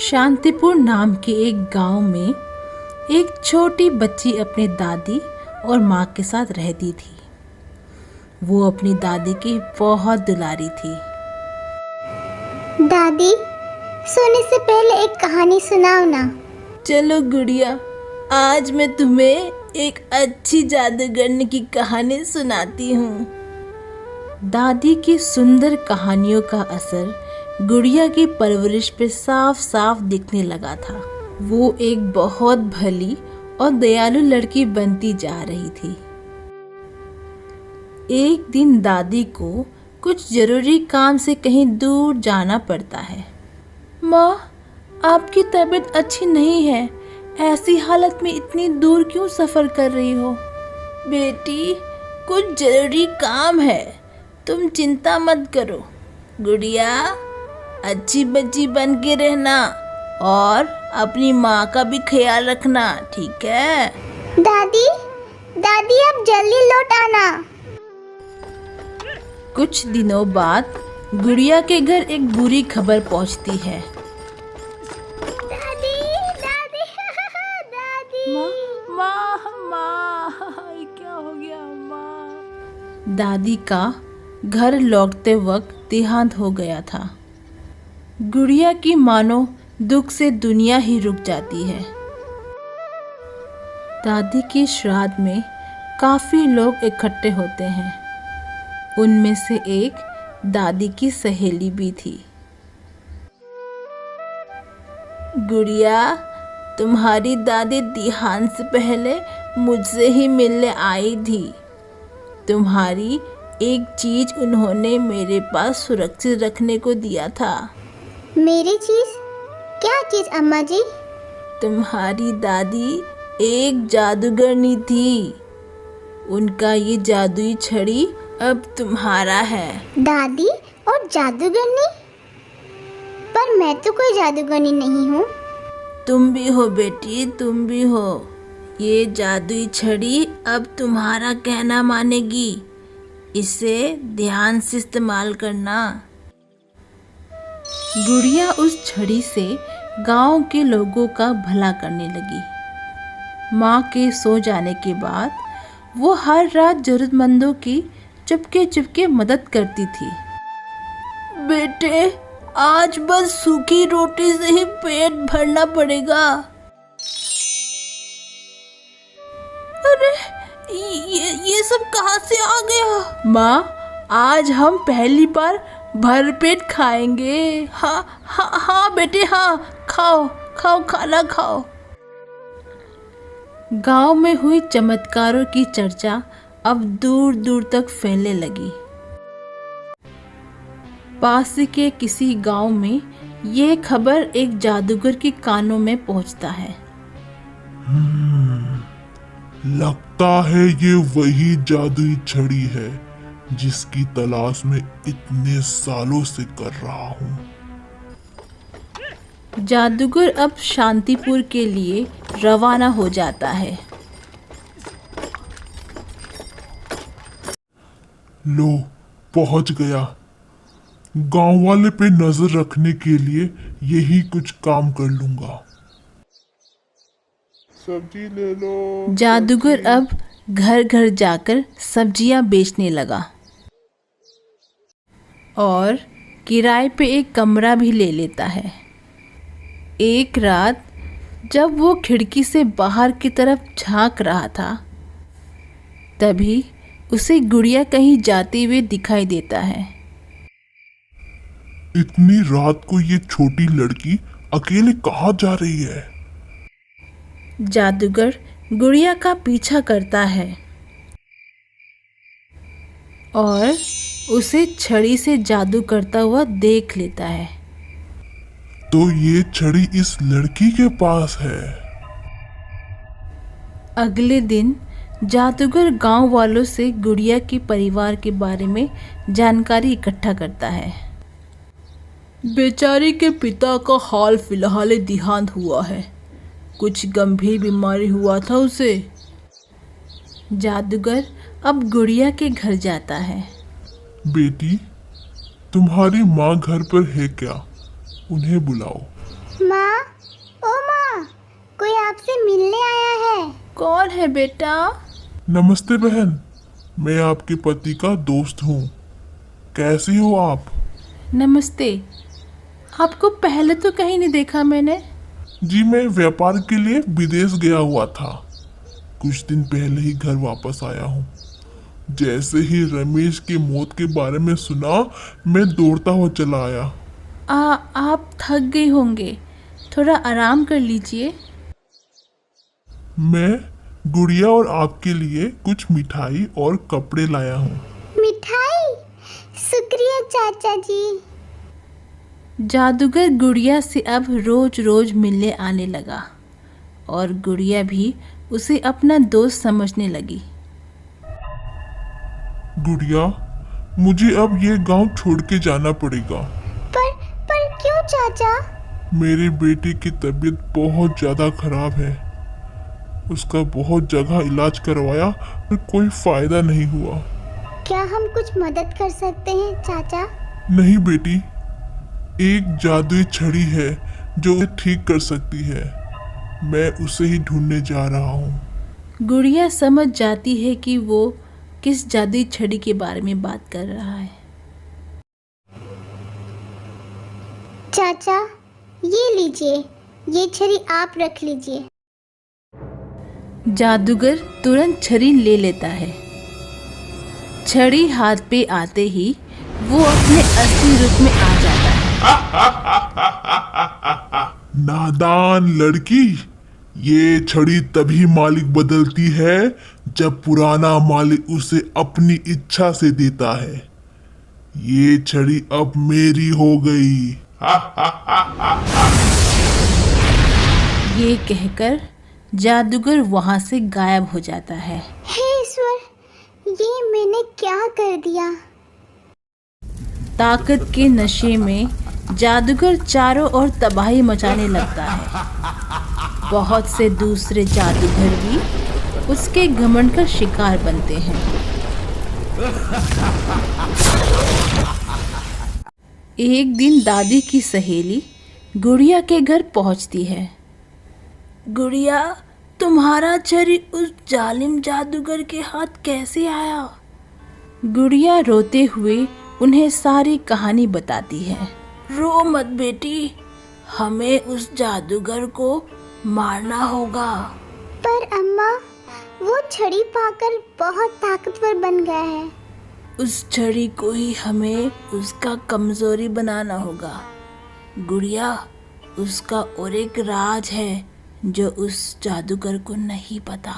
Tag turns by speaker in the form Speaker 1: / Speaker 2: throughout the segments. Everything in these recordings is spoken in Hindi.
Speaker 1: शांतिपुर नाम के एक गांव में एक छोटी बच्ची अपने दादी और माँ के साथ रहती थी। वो अपनी दादी की बहुत दुलारी थी।
Speaker 2: दादी, सोने से पहले एक कहानी सुनाओ ना।
Speaker 1: चलो गुड़िया, आज मैं तुम्हें एक अच्छी जादूगरनी की कहानी सुनाती हूँ। दादी की सुंदर कहानियों का असर गुड़िया की परवरिश पे साफ साफ दिखने लगा था। वो एक बहुत भली और दयालु लड़की बनती जा रही थी। एक दिन दादी को कुछ जरूरी काम से कहीं दूर जाना पड़ता है। माँ, आपकी तबीयत अच्छी नहीं है, ऐसी हालत में इतनी दूर क्यों सफ़र कर रही हो? बेटी, कुछ जरूरी काम है, तुम चिंता मत करो। गुड़िया, अच्छी बच्ची बन के रहना और अपनी माँ का भी ख्याल रखना, ठीक है?
Speaker 2: दादी, दादी अब जल्दी लौट आना।
Speaker 1: कुछ दिनों बाद गुड़िया के घर एक बुरी खबर पहुंचती है।
Speaker 2: दादी, दादी, दादी।
Speaker 1: माँ, क्या हो गया माँ? दादी का घर लौटते वक्त देहांत हो गया था। गुड़िया की मानो दुख से दुनिया ही रुक जाती है। दादी के श्राद्ध में काफी लोग इकट्ठे होते हैं। उनमें से एक दादी की सहेली भी थी। गुड़िया, तुम्हारी दादी देहांत से पहले मुझसे ही मिलने आई थी। तुम्हारी एक चीज उन्होंने मेरे पास सुरक्षित रखने को दिया था।
Speaker 2: मेरी चीज? क्या चीज अम्मा जी?
Speaker 1: तुम्हारी दादी एक जादूगरनी थी। उनका ये जादुई छड़ी अब तुम्हारा है।
Speaker 2: दादी और जादूगरनी? पर मैं तो कोई जादूगरनी नहीं हूँ।
Speaker 1: तुम भी हो बेटी, तुम भी हो। ये जादुई छड़ी अब तुम्हारा कहना मानेगी। इसे ध्यान से इस्तेमाल करना। गुड़िया उस छड़ी से गांव के लोगों का भला करने लगी। माँ के सो जाने के बाद वो हर रात जरूरतमंदों की चुपके चुपके मदद करती थी। बेटे, आज बस सूखी रोटी से ही पेट भरना पड़ेगा। अरे, ये सब कहाँ से आ गया? माँ, आज हम पहली बार भरपेट खाएंगे। हाँ बेटे, हाँ, खाओ खाओ, खाना खाओ। गांव में हुई चमत्कारों की चर्चा अब दूर दूर तक फैलने लगी। पास के किसी गांव में ये खबर एक जादूगर के कानों में पहुंचता है।
Speaker 3: लगता है ये वही जादुई छड़ी है जिसकी तलाश में इतने सालों से कर रहा हूँ।
Speaker 1: जादूगर अब शांतिपुर के लिए रवाना हो जाता है।
Speaker 3: लो, पहुंच गया। गांव वाले पे नजर रखने के लिए यही कुछ काम कर लूंगा। सब्जी ले लो।
Speaker 1: जादूगर अब घर घर जाकर सब्जियां बेचने लगा और किराए पे एक कमरा भी ले लेता है। एक रात जब वो खिड़की से बाहर की तरफ झांक रहा था, तभी उसे गुड़िया कहीं जाते हुए दिखाई देता है।
Speaker 3: इतनी रात को ये छोटी लड़की अकेले कहाँ जा रही है?
Speaker 1: जादूगर गुड़िया का पीछा करता है और उसे छड़ी से जादू करता हुआ देख लेता है।
Speaker 3: तो ये छड़ी इस लड़की के पास है।
Speaker 1: अगले दिन जादूगर गांव वालों से गुड़िया के परिवार के बारे में जानकारी इकट्ठा करता है। बेचारी के पिता का हाल फिलहाल देहांत हुआ है। कुछ गंभीर बीमारी हुआ था उसे। जादूगर अब गुड़िया के घर जाता है।
Speaker 3: बेटी, तुम्हारी माँ घर पर है क्या? उन्हें बुलाओ।
Speaker 2: माँ, ओ माँ, कोई आपसे मिलने आया है।
Speaker 1: कौन है बेटा?
Speaker 3: नमस्ते बहन, मैं आपके पति का दोस्त हूँ। कैसी हो आप?
Speaker 1: नमस्ते। आपको पहले तो कहीं नहीं देखा मैंने।
Speaker 3: जी, मैं व्यापार के लिए विदेश गया हुआ था। कुछ दिन पहले ही घर वापस आया हूँ। जैसे ही रमेश की मौत के बारे में सुना, मैं दौड़ता हुआ चला आया।
Speaker 1: आप थक गई होंगे, थोड़ा आराम कर लीजिए।
Speaker 3: मैं गुड़िया और आपके लिए कुछ मिठाई और कपड़े लाया हूँ।
Speaker 2: मिठाई? शुक्रिया चाचा जी।
Speaker 1: जादूगर गुड़िया से अब रोज रोज मिलने आने लगा और गुड़िया भी उसे अपना दोस्त समझने लगी।
Speaker 3: गुड़िया, मुझे अब ये गांव छोड़ के जाना पड़ेगा।
Speaker 2: पर क्यों चाचा?
Speaker 3: मेरी बेटी की तबीयत बहुत ज़्यादा खराब है। उसका बहुत जगह इलाज करवाया पर कोई फायदा नहीं हुआ।
Speaker 2: क्या हम कुछ मदद कर सकते हैं चाचा?
Speaker 3: नहीं बेटी, एक जादुई छड़ी है जो उसे ठीक कर सकती है। मैं उसे ही ढूंढने जा रहा हूँ।
Speaker 1: गुड़िया समझ जाती है कि वो किस जादुई छड़ी के बारे में बात कर रहा है।
Speaker 2: चाचा, ये लीजिए, ये छड़ी आप रख लीजिए।
Speaker 1: जादूगर तुरंत छड़ी ले लेता है। छड़ी हाथ पे आते ही वो अपने असली रूप में आ जाता है।
Speaker 3: नादान लड़की, ये छड़ी तभी मालिक बदलती है जब पुराना मालिक उसे अपनी इच्छा से देता है। ये छड़ी अब मेरी हो गई।
Speaker 1: ये कहकर जादूगर वहां से गायब हो जाता है।
Speaker 2: हे ईश्वर, ये मैंने क्या कर दिया?
Speaker 1: ताकत के नशे में जादूगर चारों ओर तबाही मचाने लगता है। बहुत से दूसरे जादूगर भी उसके घमंड का शिकार बनते हैं। एक दिन दादी की सहेली गुड़िया के घर पहुंचती है। गुड़िया, तुम्हारा छड़ी उस जालिम जादूगर के हाथ कैसे आया? गुड़िया रोते हुए उन्हें सारी कहानी बताती है। रो मत बेटी, हमें उस जादूगर को मारना होगा।
Speaker 2: पर अम्मा, वो छड़ी पाकर बहुत ताकतवर बन गया है।
Speaker 1: उस छड़ी को ही हमें उसका कमजोरी बनाना होगा। गुड़िया, उसका और एक राज है जो उस जादूगर को नहीं पता।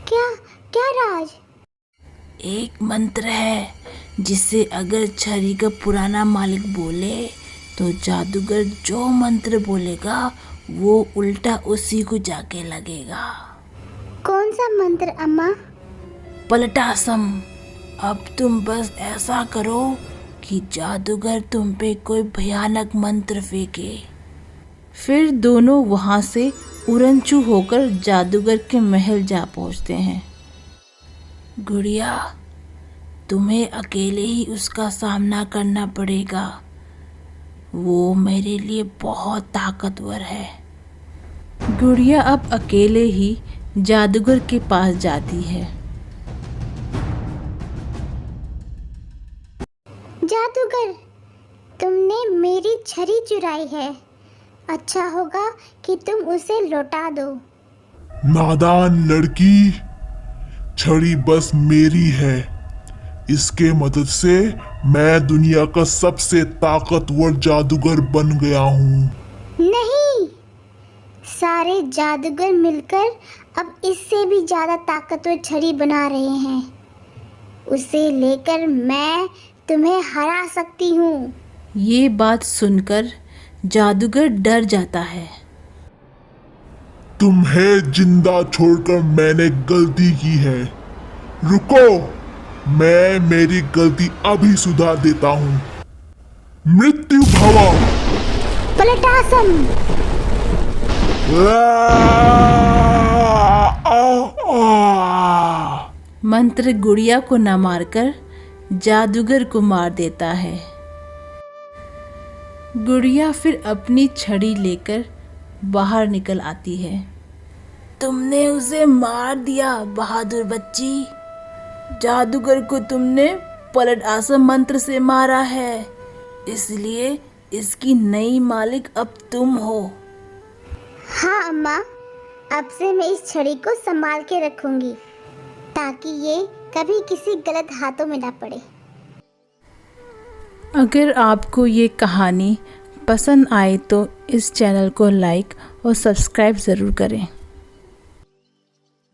Speaker 2: क्या क्या राज?
Speaker 1: एक मंत्र है जिसे अगर छड़ी का पुराना मालिक बोले तो जादूगर जो मंत्र बोलेगा वो उल्टा उसी को जाके लगेगा।
Speaker 2: कौन सा मंत्र अम्मा?
Speaker 1: पलटासम। अब तुम बस ऐसा करो कि जादूगर तुम पे कोई भयानक मंत्र फेंके। फिर दोनों वहां से उड़नचू होकर जादूगर के महल जा पहुंचते हैं। गुड़िया, तुम्हें अकेले ही उसका सामना करना पड़ेगा। वो मेरे लिए बहुत ताकतवर है। गुड़िया अब अकेले ही जादूगर के पास जाती है।
Speaker 2: जादूगर, तुमने मेरी छड़ी चुराई है। अच्छा होगा कि तुम उसे लौटा दो।
Speaker 3: नादान लड़की, छड़ी बस मेरी है। इसके मदद से मैं दुनिया का सबसे ताकतवर जादूगर बन गया हूँ।
Speaker 2: नहीं, सारे जादूगर मिलकर अब इससे भी ज्यादा ताकतवर छड़ी बना रहे हैं। उसे लेकर मैं तुम्हें हरा सकती हूँ।
Speaker 1: ये बात सुनकर जादूगर डर जाता है।
Speaker 3: तुम्हें जिंदा छोड़कर मैंने गलती की है। रुको, मैं मेरी गलती अभी सुधार देता हूँ। मृत्यु भव।
Speaker 2: पलटासम।
Speaker 1: मंत्र गुड़िया को न मारकर जादूगर को मार देता है। गुड़िया फिर अपनी छड़ी लेकर बाहर निकल आती है। तुमने उसे मार दिया बहादुर बच्ची। जादूगर को तुमने पलट आसम मंत्र से मारा है, इसलिए इसकी नई मालिक अब तुम हो।
Speaker 2: हाँ अम्मा, अब से मैं इस छड़ी को संभाल के रखूंगी ताकि ये कभी किसी गलत हाथों में ना पड़े।
Speaker 1: अगर आपको ये कहानी पसंद आए तो इस चैनल को लाइक और सब्सक्राइब ज़रूर करें।